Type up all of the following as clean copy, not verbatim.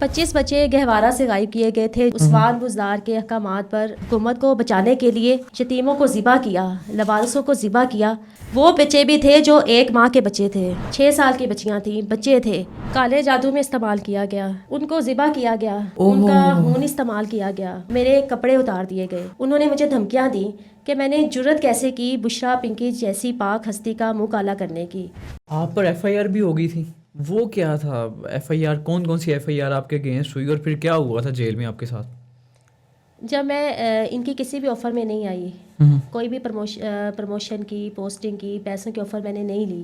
25 بچے گہوارہ سے غائب کیے گئے تھے. عثمان بزدار کے احکامات پر حکومت کو بچانے کے لیے یتیموں کو ذبح کیا, لوارثوں کو ذبح کیا. وہ بچے بھی تھے جو 1 ماہ کے بچے تھے, 6 سال کی بچیاں تھیں, بچے تھے. کالے جادو میں استعمال کیا گیا, ان کو ذبح کیا گیا, ان کا خون استعمال کیا گیا, میرے کپڑے اتار دیے گئے. انہوں نے مجھے دھمکیاں دیں کہ میں نے جرت کیسے کی بشرا پنکی جیسی پاک ہستی کا منہ کالا کرنے کی. آپ پر ایف آئی آر بھی ہو گئی تھی, وہ کیا تھا ایف آئی آر؟ کون سی ایف آئی آر آپ کے اگینسٹ ہوئی اور پھر کیا ہوا تھا جیل میں آپ کے ساتھ؟ جب میں ان کی کسی بھی آفر میں نہیں آئی, کوئی بھی پروموشن کی, پوسٹنگ کی, پیسوں کی آفر میں نے نہیں لی.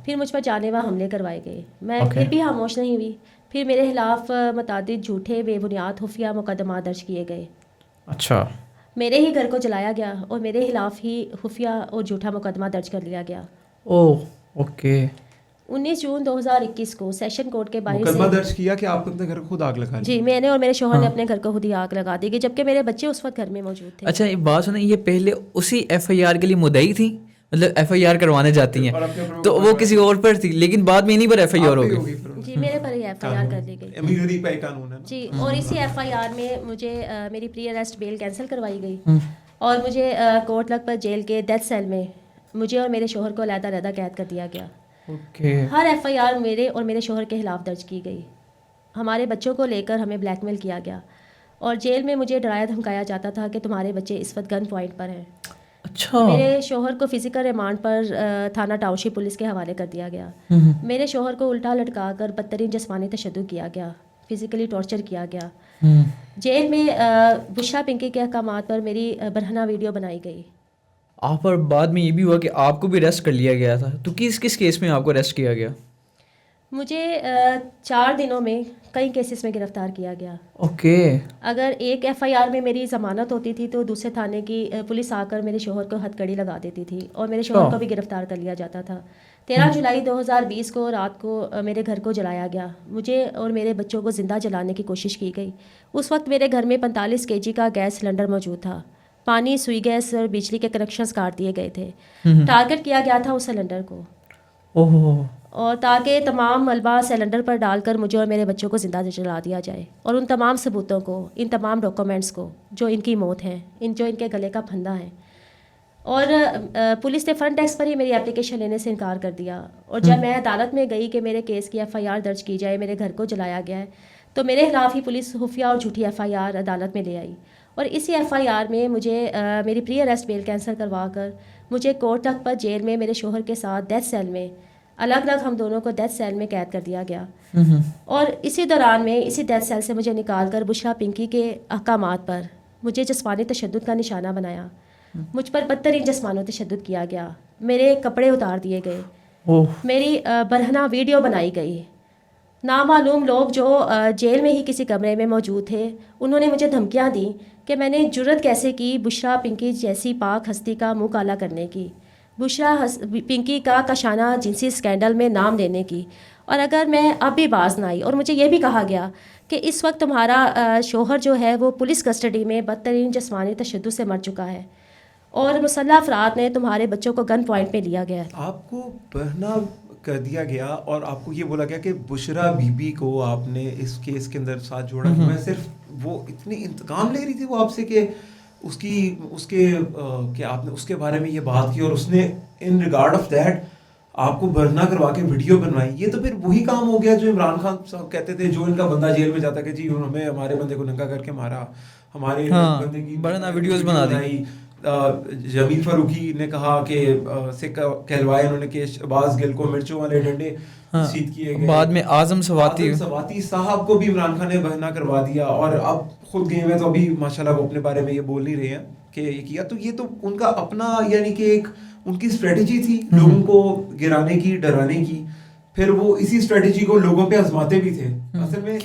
پھر مجھ پر جانلیوا حملے کروائے گئے, میں پھر بھی خاموش نہیں ہوئی. پھر میرے خلاف متعدد جھوٹے بے بنیاد خفیہ مقدمات درج کیے گئے. اچھا. میرے ہی گھر کو جلایا گیا اور میرے خلاف ہی خفیہ اور جھوٹا مقدمہ درج کر لیا گیا. اوکے. 19 جون 2021 کو سیشن کورٹ کے باہر مقدمہ درج کیا کہ آپ اپنے گھر کو خود آگ لگا لی؟ جی, میں نے اور میرے شوہر نے اپنے گھر کو خود ہی آگ لگا دی, جبکہ میرے بچے اس وقت گھر میں موجود تھے. اچھا یہ بات سنیں, یہ پہلے اسی ایف آئی آر کے لیے مدعی تھی, مطلب ایف آئی آر کروانے جاتی ہیں تو وہ کسی اور پر تھی, لیکن بعد میں انہیں پر ایف آئی آر ہو گئی. جی, میرے پر ہی ایف آئی آر کر لی گئی. امیری پہ قانون ہے جی, اور اسی ایف آئی آر میں مجھے میری پری اریسٹ بیل کینسل کروائی گئی اور مجھے کوٹ لکھپت جیل کے ڈیتھ سیل میں مجھے اور میرے شوہر کو علیحدہ علیحدہ قید کر دیا گیا. ہر ایف آئی آر میرے اور میرے شوہر کے خلاف درج کی گئی. ہمارے بچوں کو لے کر ہمیں بلیک میل کیا گیا اور جیل میں مجھے ڈرایا دھمکایا جاتا تھا کہ تمہارے بچے اس وقت گن پوائنٹ پر ہیں. اچھا. میرے شوہر کو فزیکل ریمانڈ پر تھانہ ٹاؤن شپ پولیس کے حوالے کر دیا گیا. میرے شوہر کو الٹا لٹکا کر بدترین جسمانی تشدد کیا گیا, فزیکلی ٹارچر کیا گیا. جیل میں بشرا پنکی کے احکامات پر میری برہنہ ویڈیو بنائی گئی. آپ پر بعد میں یہ بھی ہوا کہ آپ کو بھی اریسٹ کر لیا گیا تھا, تو کس کیس میں آپ کو اریسٹ کیا گیا؟ مجھے 4 دنوں میں کئی کیسز میں گرفتار کیا گیا. اوکے. اگر ایک ایف آئی آر میں میری ضمانت ہوتی تھی تو دوسرے تھانے کی پولیس آ کر میرے شوہر کو ہتھ کڑی لگا دیتی تھی اور میرے شوہر کو بھی گرفتار کر لیا جاتا تھا. 13 جولائی 2020 کو رات کو میرے گھر کو جلایا گیا. مجھے اور میرے بچوں کو زندہ جلانے کی کوشش کی گئی. اس وقت میرے گھر میں 45 kg کا گیس سلنڈر موجود تھا. پانی, سوئی گیس اور بجلی کے کنیکشنز کاٹ دیے گئے تھے. ٹارگٹ کیا گیا تھا اس سلنڈر کو, اور تاکہ تمام ملبہ سلنڈر پر ڈال کر مجھے اور میرے بچوں کو زندہ جلا دیا جائے, اور ان تمام ثبوتوں کو, ان تمام ڈاکومنٹس کو جو ان کی موت ہیں, جو ان کے گلے کا پھندا ہے. اور پولیس نے فرنٹ ڈیسک پر ہی میری اپلیکیشن لینے سے انکار کر دیا. اور جب میں عدالت میں گئی کہ میرے کیس کی ایف آئی آر درج کی جائے, میرے گھر کو جلایا گیا ہے, تو میرے خلاف ہی پولیس خفیہ اور جھوٹی ایف آئی آر عدالت میں لے آئی. اور اسی ایف آئی آر میں مجھے میری پری اریسٹ بیل کینسل کروا کر مجھے کوٹ لکھپت جیل میں میرے شوہر کے ساتھ ڈیتھ سیل میں الگ الگ ہم دونوں کو ڈیتھ سیل میں قید کر دیا گیا. اور اسی دوران میں اسی ڈیتھ سیل سے مجھے نکال کر بشرا پنکی کے احکامات پر مجھے جسمانی تشدد کا نشانہ بنایا. مجھ پر بدترین جسمانی تشدد کیا گیا, میرے کپڑے اتار دیے گئے, میری برہنہ ویڈیو بنائی گئی. نامعلوم لوگ جو جیل میں ہی کسی کمرے میں موجود تھے, انہوں نے مجھے دھمکیاں دیں کہ میں نے جرت کیسے کی بشرا پنکی جیسی پاک ہستی کا منہ کالا کرنے کی, بشرا پنکی کا کاشانہ جنسی اسکینڈل میں نام لینے کی. اور اگر میں اب بھی باز نہ آئی, اور مجھے یہ بھی کہا گیا کہ اس وقت تمہارا شوہر جو ہے وہ پولیس کسٹڈی میں بدترین جسمانی تشدد سے مر چکا ہے اور مسلح افراد نے تمہارے بچوں کو گن پوائنٹ پہ لیا گیا ہے. آپ کو بہنا کر دیا گیا اور آپ کو یہ بولا گیا کہ بشرا بی بی کو آپ نے اس کیس کے اندر ساتھ جوڑا. میں صرف وہ اتنی انتقام لے رہی تھی وہ آپ سے کہ کہ آپ نے اس کے بارے میں یہ بات کی اور اس نے ان ریگارڈ آف دیٹ آپ کو برہنہ کروا کے ویڈیو بنوائی. یہ تو پھر وہی کام ہو گیا جو عمران خان صاحب کہتے تھے, جو ان کا بندہ جیل میں جاتا کہ جی ہمیں ہمارے بندے کو ننگا کر کے مارا, ہمارے بندے کی برہنہ ویڈیوز بنا دی. جمیل فاروقی نے کہا کہ سے کہلوائے انہوں نے کہ شہباز گل کو مرچوں والے ڈنڈے سیدھ کیے گئے. بعد میں اعظم سواتی صاحب کو بھی عمران خان نے بہنا کروا دیا, اور اب خود گئے ہوئے تو ابھی ماشاءاللہ وہ اپنے بارے میں یہ بول نہیں رہے ہیں کہ یہ کیا. تو یہ تو ان کا اپنا یعنی کہ ایک ان کی اسٹریٹجی تھی لوگوں کو گرانے کی, ڈرانے کی. پھر وہ اسی اسٹریٹجی کو لوگوں پہ آزماتے بھی تھے. اصل میں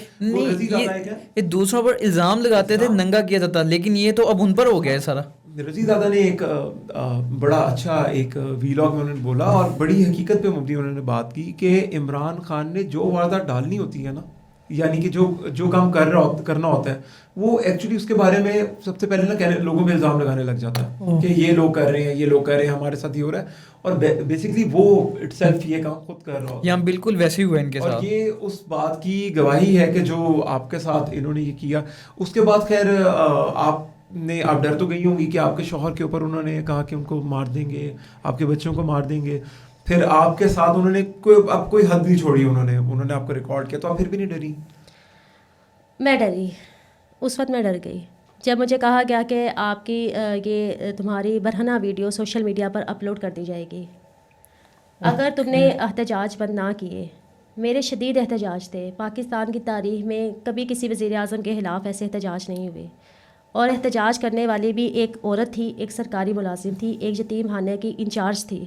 یہ دوسروں پر الزام لگاتے تھے, ننگا کیا جاتا, لیکن یہ تو اب ان پر ہو گیا ہے سارا. رضی دادا نے ایک بڑا اچھا ایک ویلاگ میں انہوں نے بولا اور بڑی حقیقت پہ مبنی انہوں نے بات کی کہ عمران خان نے جو واردات ڈالنی ہوتی ہے نا, یعنی کہ جو کام کرنا ہوتا ہے وہ ایکچولی اس کے بارے میں سب سے پہلے نا لوگوں میں الزام لگانے لگ جاتا ہے کہ یہ لوگ کر رہے ہیں، یہ لوگ کر رہے ہیں، ہمارے ساتھ یہ ہو رہا ہے، اور بیسکلی وہ اٹ سیلف یہ کام خود کر رہا ہوتا ہے. یہاں بالکل ویسے ہی ہوا ان کے ساتھ. اور یہ اس بات کی گواہی ہے کہ جو آپ کے ساتھ انہوں نے یہ کیا. اس کے بعد خیر آپ ڈر تو گئی ہوں گی کہ آپ کے شوہر کے اوپر انہوں نے کہا کہ ان کو مار دیں گے، آپ کے بچوں کو مار دیں گے. پھر آپ کے ساتھ انہوں نے کوئی حد نہیں چھوڑی، انہوں نے آپ کو ریکارڈ کیا، تو آپ پھر بھی نہیں ڈری؟ میں ڈری، اس وقت میں ڈر گئی جب مجھے کہا گیا کہ آپ کی یہ تمہاری برہنہ ویڈیو سوشل میڈیا پر اپلوڈ کر دی جائے گی اگر تم نے احتجاج بند نہ کیے. میرے شدید احتجاج تھے. پاکستان کی تاریخ میں کبھی کسی وزیر اعظم کے خلاف ایسے احتجاج نہیں ہوئے، اور احتجاج کرنے والی بھی ایک عورت تھی، ایک سرکاری ملازم تھی، ایک یتیم خانے کی انچارج تھی.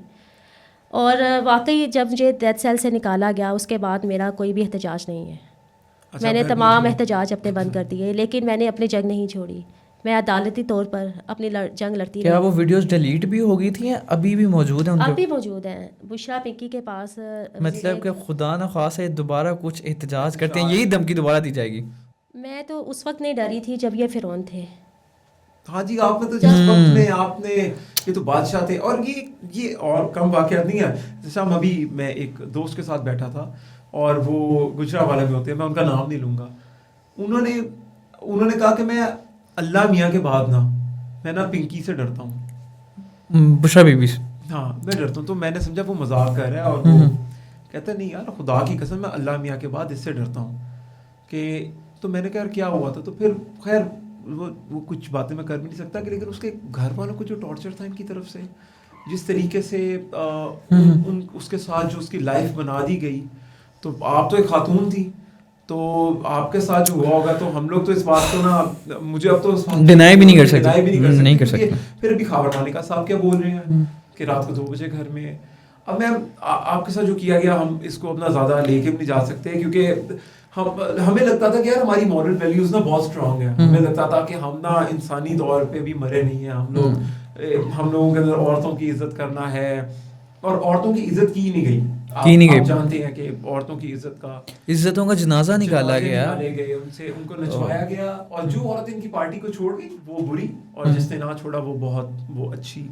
اور واقعی جب مجھے ڈیتھ سیل سے نکالا گیا اس کے بعد میرا کوئی بھی احتجاج نہیں ہے. میں نے تمام احتجاج اپنے بند کر دیے، لیکن میں نے اپنی جنگ نہیں چھوڑی. میں عدالتی طور پر اپنی جنگ لڑتی رہی. کیا وہ ویڈیوز ڈیلیٹ بھی ہو گئی تھیں یا ابھی بھی موجود ہیں؟ اب بھی موجود ہیں. بشرا پنکی کے پاس. مطلب کہ خدا نہ خواصہ دوبارہ کچھ احتجاج کرتے ہیں، یہی دھمکی دوبارہ دی جائے گی؟ میں تو اس وقت نہیں ڈری تھی جب یہ فرعون تھے. ہاں جی، آپ نے تو جس وقت میں آپ نے یہ تو بادشاہ تھے، اور یہ اور کم واقعات نہیں ہے. جیسے ہم ابھی میں ایک دوست کے ساتھ بیٹھا تھا اور وہ گجرانوالہ میں ہوتے ہیں، میں ان کا نام نہیں لوں گا. انہوں نے کہا کہ میں اللہ میاں کے بعد میں نا پنکی سے ڈرتا ہوں، بشرا بی بی سے. ہاں میں ڈرتا ہوں. تو میں نے سمجھا وہ مذاق کر رہا ہے، اور وہ کہتا نہیں یار خدا کی قسم میں اللہ میاں کے بعد اس سے ڈرتا ہوں. تو میں نے کہا کیا ہوا تھا؟ تو پھر خیر وہ کچھ باتیں میں کر بھی نہیں سکتا کہ، لیکن اس کے گھر والوں کو جو ٹارچر تھا ان کی طرف سے، جس طریقے سے اس کے ساتھ جو اس کی لائف بنا دی گئی. تو آپ تو ایک خاتون تھی، تو آپ کے ساتھ جو ہوا ہوگا تو ہم لوگ تو اس بات کو نا، مجھے اب تو ڈینائی بھی نہیں کر سکتے. پھر بھی خبر مالکہ صاحب کیا بول رہے ہیں کہ رات کو 2 بجے گھر میں. اب میں آپ کے ساتھ جو کیا گیا ہم اس کو اپنا زیادہ لے کے بھی نہیں جا سکتے، کیونکہ ہمیں لگتا تھا کہ یار ہماری مورل ویلیوز نا بہت اسٹرانگ ہیں. ہمیں لگتا تھا کہ ہم نا انسانی طور پہ بھی مرے نہیں ہیں. ہم لوگوں کے اندر عورتوں کی عزت کرنا ہے، اور عورتوں کی عزت کی نہیں گئی. آپ جانتے ہیں کہ عورتوں کی عزتوں کا جنازہ نکالا گیا، ان کو نچوایا گیا، اور جو عورت ان کی پارٹی کو چھوڑ گئی وہ بری، اور جس نے نہ چھوڑا وہ اچھی.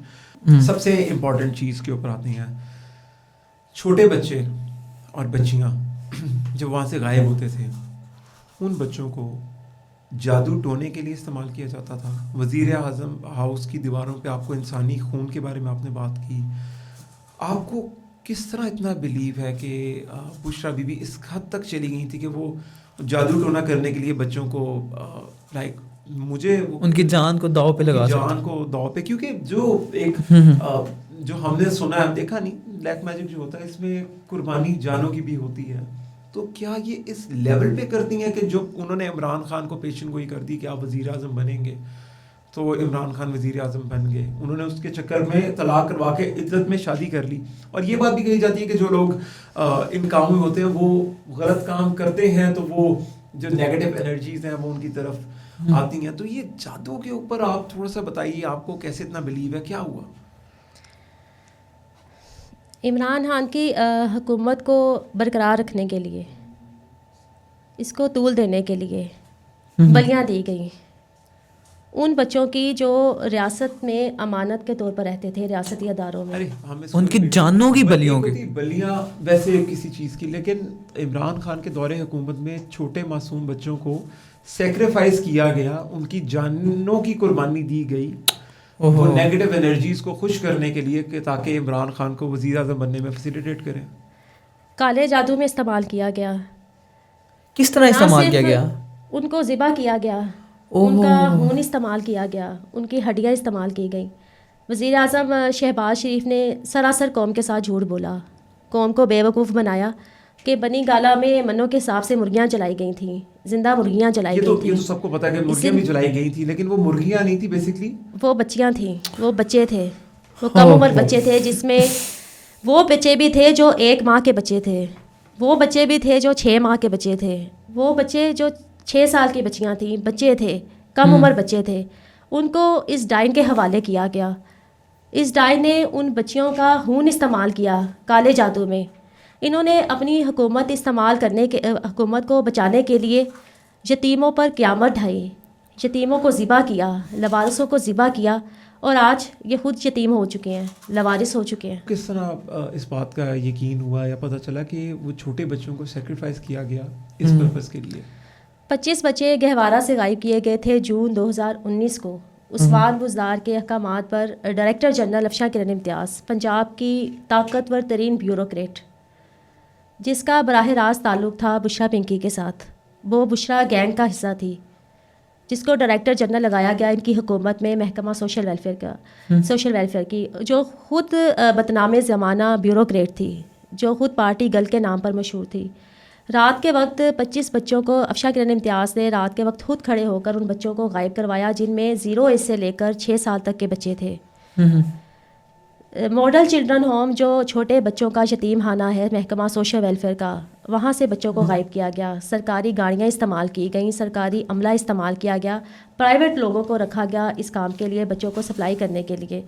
سب سے امپورٹنٹ چیز کے اوپر آتے ہیں، چھوٹے بچے اور بچیاں جب وہاں سے غائب ہوتے تھے، ان بچوں کو جادو ٹونے کے لیے استعمال کیا جاتا تھا. وزیر اعظم ہاؤس کی دیواروں پہ آپ کو انسانی خون کے بارے میں آپ نے بات کی. آپ کو کس طرح اتنا بلیو ہے کہ بشرا بی بی اس حد تک چلی گئی تھی کہ وہ جادو ٹونا کرنے کے لیے بچوں کو لائک مجھے ان کی جان کو داؤ پہ لگا جان کو داؤ پہ، کیونکہ جو ایک جو ہم نے سنا ہے، دیکھا نہیں، بلیک میجک جو ہوتا ہے اس میں قربانی جانوں کی بھی ہوتی ہے. تو کیا یہ اس لیول پہ کرتی ہیں کہ جو انہوں نے عمران خان کو پیشن گوئی کر دی کہ آپ وزیر اعظم بنیں گے، تو عمران خان وزیر اعظم بن گئے. انہوں نے اس کے چکر میں طلاق کروا کے عزت میں شادی کر لی. اور یہ بات بھی کہی جاتی ہے کہ جو لوگ ان کاموں میں ہوتے ہیں وہ غلط کام کرتے ہیں، تو وہ جو نیگیٹو انرجیز ہیں وہ ان کی طرف آتی ہیں. تو یہ جادو کے اوپر آپ تھوڑا سا بتائیے، آپ کو کیسے اتنا بلیو ہے، کیا ہوا؟ عمران خان کی حکومت کو برقرار رکھنے کے لیے، اس کو طول دینے کے لیے بلیاں دی گئیں ان بچوں کی جو ریاست میں امانت کے طور پر رہتے تھے، ریاستی اداروں میں. ان کی جانوں کی بلیوں کی بلیاں ویسے کسی چیز کی، لیکن عمران خان کے دور حکومت میں چھوٹے معصوم بچوں کو سیکریفائز کیا گیا، ان کی جانوں کی قربانی دی گئی وہ نیگیٹو انرجیز کو خوش کرنے کے لیے، کہ تاکہ عمران خان کو وزیر اعظم بننے میں فیسیلیٹیٹ کریں. کالے جادو میں استعمال کیا گیا. کس طرح استعمال کیا گیا؟ ان کو ذبح کیا گیا، ان کا خون استعمال کیا گیا، ان کی ہڈیاں استعمال کی گئیں. وزیر اعظم شہباز شریف نے سراسر قوم کے ساتھ جھوٹ بولا، قوم کو بے وقوف بنایا کہ بنی گالا میں منوں کے حساب سے مرغیاں جلائی گئی تھیں، زندہ مرغیاں جلائی گئی تھیں. یہ تو سب کو پتا ہے کہ مرغیاں بھی جلائی گئی تھیں، لیکن وہ مرغیاں نہیں تھی، بیسکلی وہ بچیاں تھیں، وہ بچے تھے، وہ کم عمر بچے تھے، جس میں وہ بچے بھی تھے جو 1 ماہ کے بچے تھے، وہ بچے بھی تھے جو 6 ماہ کے بچے تھے، وہ بچے جو 6 سال کی بچیاں تھیں، بچے تھے، کم عمر بچے تھے. ان کو اس ڈائن کے حوالے کیا گیا. اس ڈائن نے ان بچیوں کا خون استعمال کیا کالے جادو میں. انہوں نے اپنی حکومت استعمال کرنے کے حکومت کو بچانے کے لیے یتیموں پر قیامت ڈھائی، یتیموں کو ذبح کیا، لوارثوں کو ذبح کیا، اور آج یہ خود یتیم ہو چکے ہیں، لوارث ہو چکے ہیں. کس طرح اس بات کا یقین ہوا یا پتہ چلا کہ وہ چھوٹے بچوں کو سیکریفائس کیا گیا اس پرپس کے لیے؟ 25 بچے گہوارہ سے غائب کیے گئے تھے جون 2019 کو. عثمان بزدار کے احکامات پر ڈائریکٹر جنرل افشاں کرن امتیاز، پنجاب کی طاقتور ترین بیوروکریٹ جس کا براہ راست تعلق تھا بشرا پنکی کے ساتھ، وہ بشرا گینگ کا حصہ تھی جس کو ڈائریکٹر جنرل لگایا گیا ان کی حکومت میں محکمہ سوشل ویلفیئر کی، جو خود بدنام زمانہ بیوروکریٹ تھی، جو خود پارٹی گل کے نام پر مشہور تھی. رات کے وقت 25 بچوں کو افشاں کرن امتیاز نے رات کے وقت خود کھڑے ہو کر ان بچوں کو غائب کروایا، جن میں 0 ایج سے لے کر 6 سال تک کے بچے تھے. ماڈل چلڈرن ہوم جو چھوٹے بچوں کا یتیم خانہ ہے محکمہ سوشل ویلفیئر کا، وہاں سے بچوں کو غائب کیا گیا. سرکاری گاڑیاں استعمال کی گئیں، سرکاری عملہ استعمال کیا گیا، پرائیویٹ لوگوں کو رکھا گیا اس کام کے لیے، بچوں کو سپلائی کرنے کے لیے.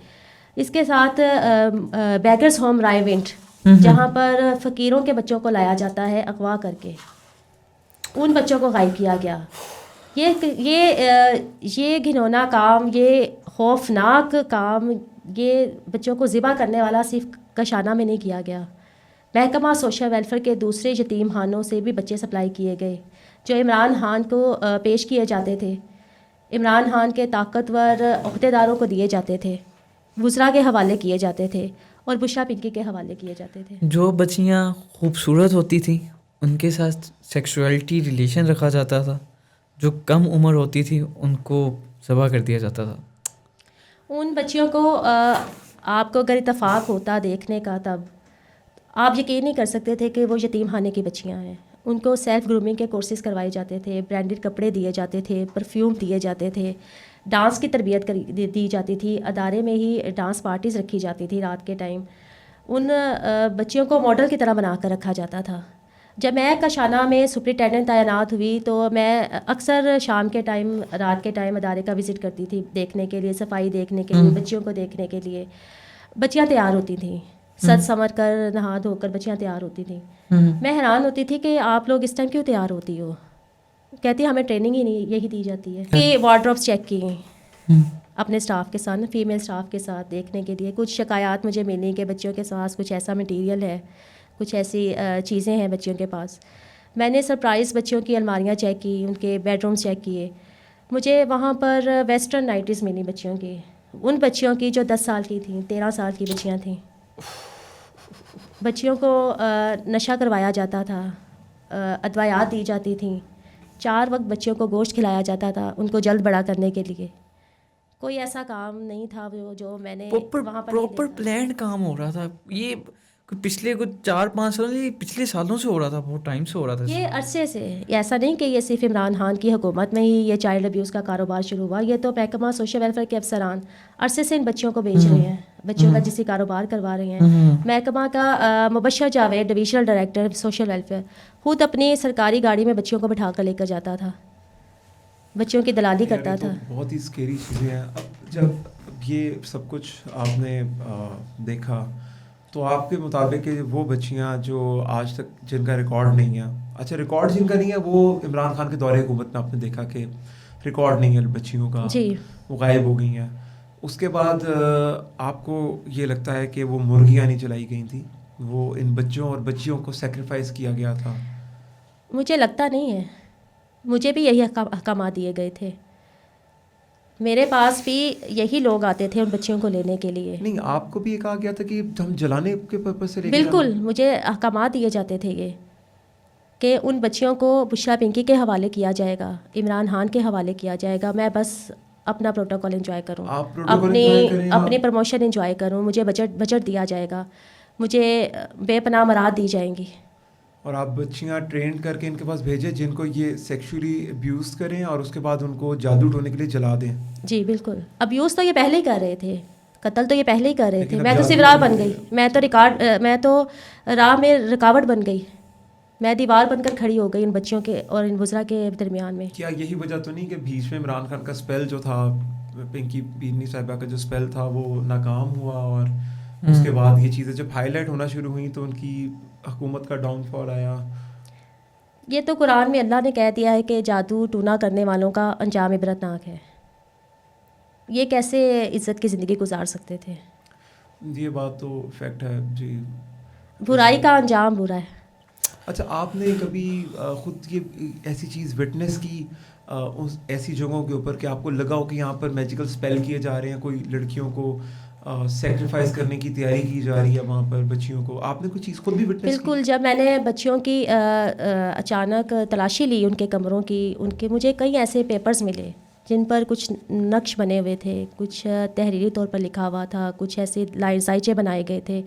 اس کے ساتھ بیگرز ہوم رائے ونٹ، جہاں پر فقیروں کے بچوں کو لایا جاتا ہے اغوا کر کے، ان بچوں کو غائب کیا گیا. یہ گھنونا کام، یہ خوفناک کام، یہ بچوں کو ذبح کرنے والا صرف کشانہ میں نہیں کیا گیا. محکمہ سوشل ویلفیئر کے دوسرے یتیم خانوں سے بھی بچے سپلائی کیے گئے جو عمران خان کو پیش کیے جاتے تھے، عمران خان کے طاقتور عہدیداروں کو دیے جاتے تھے، وزراء کے حوالے کیے جاتے تھے اور بشرا پنکی کے حوالے کیے جاتے تھے. جو بچیاں خوبصورت ہوتی تھیں ان کے ساتھ سیکسولیٹی ریلیشن رکھا جاتا تھا، جو کم عمر ہوتی تھی ان کو ذبح کر دیا جاتا تھا. ان بچیوں کو آپ کو اگر اتفاق ہوتا دیکھنے کا، تب آپ یقین نہیں کر سکتے تھے کہ وہ یتیم خانے کی بچیاں ہیں. ان کو سیلف گرومنگ کے کورسز کروائے جاتے تھے، برانڈڈ کپڑے دیے جاتے تھے، پرفیوم دیے جاتے تھے، ڈانس کی تربیت دی جاتی تھی، ادارے میں ہی ڈانس پارٹیز رکھی جاتی تھی رات کے ٹائم. ان بچیوں کو ماڈل کی طرح بنا کر رکھا جاتا تھا. جب میں کشانہ میں سپرنٹینڈنٹ تعینات ہوئی تو میں اکثر شام کے ٹائم، رات کے ٹائم ادارے کا وزٹ کرتی تھی دیکھنے کے لیے، صفائی دیکھنے کے لیے، بچیوں کو دیکھنے کے لیے. بچیاں تیار ہوتی تھیں، سج سنور کر، نہا دھو کر بچیاں تیار ہوتی تھیں. میں حیران ہوتی تھی کہ آپ لوگ اس ٹائم کیوں تیار ہوتی ہو؟ کہتی ہمیں ٹریننگ ہی نہیں یہی دی جاتی ہے کہ وارڈروبس چیک کی اپنے اسٹاف کے ساتھ، فیمیل اسٹاف کے ساتھ دیکھنے کے لیے. کچھ شکایات مجھے ملی کہ بچوں کے ساتھ کچھ ایسا مٹیریل ہے، کچھ ایسی چیزیں ہیں بچوں کے پاس. میں نے سرپرائز بچوں کی الماریاں چیک کی، ان کے بیڈ رومس چیک کیے. مجھے وہاں پر ویسٹرن نائٹیز ملی بچیوں کی، ان بچیوں کی جو 10 سال کی تھیں، 13 سال کی بچیاں تھیں. بچیوں کو نشہ کروایا جاتا تھا، ادویات دی جاتی تھیں، 4 وقت بچوں کو گوشت کھلایا جاتا تھا ان کو جلد بڑا کرنے کے لیے. کوئی ایسا کام نہیں تھا جو میں نے وہاں پر پراپر پلانڈ کام ہو رہا تھا. یہ پچھلے کچھ 4-5 سالوں سے، پچھلے سالوں سے ہو رہا تھا، بہت ٹائم سے ہو رہا تھا. یہ عرصے سے، ایسا نہیں کہ یہ صرف عمران خان کی حکومت میں ہی یہ چائلڈ ابیوز کا کاروبار شروع ہوا. یہ تو محکمہ سوشل ویلفیئر کے افسران عرصے سے ان بچوں کو بیچ رہے ہیں، بچوں کا جسی کاروبار کروا رہے ہیں. محکمہ کا Mubashir Javed, divisional director social welfare, خود اپنی سرکاری گاڑی میں بچوں کو بٹھا کر لے کر جاتا تھا، بچوں کی دلالی کرتا تھا. بہت ہی اسکیری چیزیں ہیں. اب جب یہ سب کچھ آپ نے دیکھا تو آپ کے مطابق کہ وہ بچیاں جو آج تک جن کا ریکارڈ نہیں ہے، اچھا ریکارڈ جن کا نہیں ہے وہ عمران خان کے دور حکومت میں آپ نے دیکھا کہ ریکارڈ نہیں ہے بچیوں کا، جی وہ غائب ہو گئی ہیں. اس کے بعد آپ کو یہ لگتا ہے کہ وہ مرغیاں نہیں چلائی گئی تھیں، وہ ان بچوں اور بچیوں کو سیکریفائس کیا گیا تھا؟ مجھے لگتا نہیں ہے، مجھے بھی یہی احکامات دیے گئے تھے. میرے پاس بھی یہی لوگ آتے تھے ان بچیوں کو لینے کے لیے. نہیں، آپ کو بھی یہ کہا گیا تھا کہ ہم جلانے کے پرپز سے بالکل مجھے احکامات دیے جاتے تھے یہ کہ ان بچیوں کو بشرا پنکی کے حوالے کیا جائے گا، عمران خان کے حوالے کیا جائے گا. میں بس اپنا پروٹوکول انجوائے کروں، اپنی پروموشن انجوائے کروں، مجھے بجٹ دیا جائے گا، مجھے بے پناہ مراد دی جائیں گی. اور آپ بچیاں ٹرین کر کے ان کے پاس بھیجیں جن کو یہ سیکشولی ابیوز کریں اور اس کے بعد ان کو جادو ٹونے کے لیے جلا دیں. جی بالکل. ابیوز تو یہ پہلے ہی کر رہے تھے، قتل تو یہ پہلے ہی کر رہے تھے. میں تو صرف راہ بن گئی، میں تو راہ میں رکاوٹ بن گئی، میں دیوار بن کر کھڑی ہو گئی ان بچوں کے اور ان وزراء کے درمیان میں. کیا یہی وجہ تو نہیں کہ بیچ میں عمران خان کا اسپیل جو تھا، پنکی بینی صاحبہ کا جو اسپیل تھا وہ ناکام ہوا اور اس کے بعد یہ چیزیں جب ہائی لائٹ ہونا شروع ہوئیں تو ان کی حکومت کا ڈاؤن فال آیا. یہ تو قرآن میں اللہ نے کہہ دیا ہے کہ جادو ٹونا کرنے والوں کا انجام عبرتناک ہے. یہ کیسے عزت کی زندگی گزار سکتے تھے؟ یہ بات تو فیکٹ ہے جی. برائی کا انجام برا ہے. اچھا آپ نے کبھی خود یہ ایسی چیز وٹنس کی ایسی جگہوں کے اوپر کہ آپ کو لگا ہو کہ یہاں پر میجیکل اسپیل کیے جا رہے ہیں, کوئی لڑکیوں کو سیکریفائز کرنے کی تیاری کی جا رہی ہے وہاں پر بچیوں کو, آپ نے کوئی چیز خود بھی وٹنس کی؟ بالکل. جب میں نے بچیوں کی اچانک تلاشی لی ان کے کمروں کی, ان کے مجھے کئی ایسے پیپرز ملے جن پر کچھ نقش بنے ہوئے تھے, کچھ تحریری طور پر لکھا ہوا تھا, کچھ ایسے سائچے بنائے گئے تھے,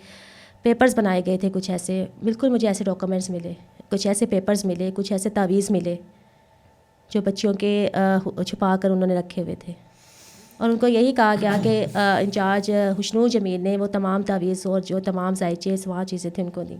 پیپرز بنائے گئے تھے کچھ ایسے. بالکل مجھے ایسے ڈاکومنٹس ملے, کچھ ایسے پیپرز ملے, کچھ ایسے تعویذ ملے جو بچیوں کے چھپا کر انہوں نے رکھے ہوئے تھے. اور ان کو یہی کہا گیا کہ انچارج حسنو جمیل نے وہ تمام تعویذ اور جو تمام ذائچے وہاں چیزیں تھیں ان کو دیں.